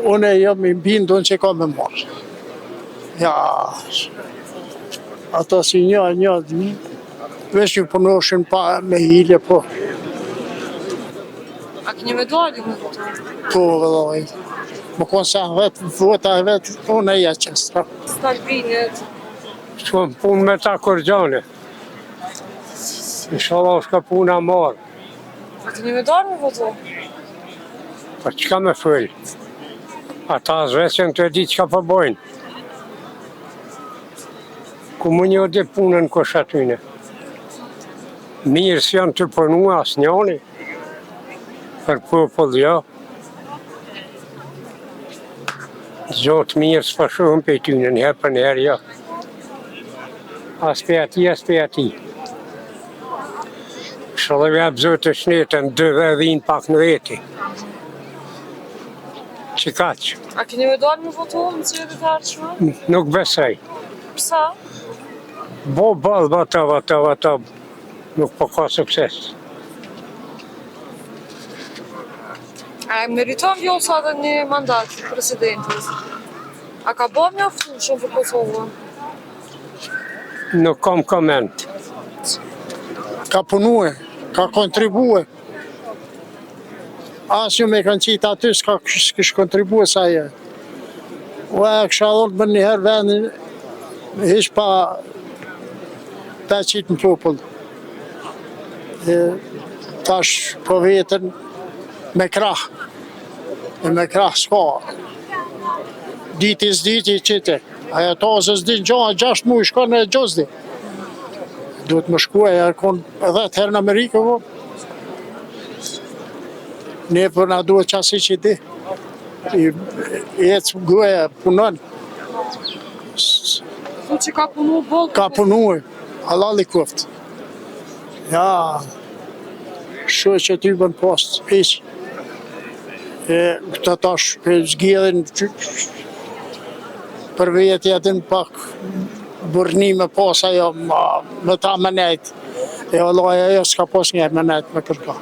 Unë jam i bindur që ka me marrë. Ja, ato si një, veç një punoshin pa me hile, po. A keni me dali me votu? Po, vëllaj. Më konë sa vetë, vota e vetë, unë e qestra. Stalbinit. Shkëm punë me ta Korgjane. Inshallah shka puna marë. A keni me dali me votu? Pa qka me fëllë? Ata zveqen të di qka përbojnë. Ku më një dhe punën kosh atyne. Mirë si janë të përnua as njani. Për popull, jo. Zotë mirë s'pa shumë për tyne, njëherë për njëherë, jo. As për ati. Shëllë vjabë zotë të shnetën, dë dhe dhinë pak në veti. Që kaqë. A keni me dali me votu në cilët e të arqëme? Nuk besoj. Psa? Bo balë vata, nuk po ka sukses. A meriton Vjosa dhe një mandat presidentit? A ka bo mjaftu shumë për Kosovën? Nuk kam koment. Ka punue, ka kontribue. Asë ju me kanë qitë aty, s'kish kontribue sa je. Ua, kësha dhonë më njëherë vendin, hish pa qitë në popull. Tash po vetën me krah. E me krah s'ka. Diti s'diti qite. Aja ta se s'di në gjoha 6 muj shka në gjozdi. Duhet më shkuaj, e konë 10 herë në Amerikë, po. Ne për nga duhet qasi që di. Ecë goja, punon. Thu që ka punu bolë? Ka punu, halali kuft. Ja, shu që ty bën post, iq. Këta tash për zgjedhin, për vetë jetin pak burnime posa jo, me ta menet. E Allah e jo s'ka pos një menet me kërka.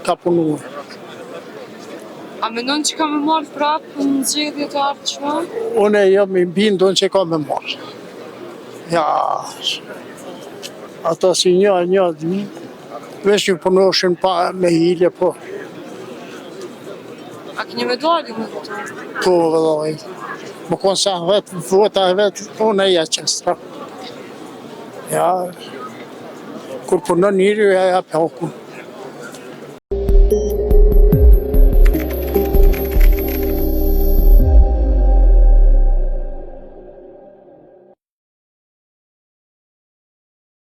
Ka punu. A menon që ka me marrë prapë në zgjedhje të ardhshme? Unë jam i bindur që ka me marrë. Ja, ato si një, veç një punoshin pa me hile, po. A keni me dali me votu? Po, vëllaj. Më konë sa vetë, vota e vetë, unë e qestra. Ja, kur punon njëri, ja për hokun.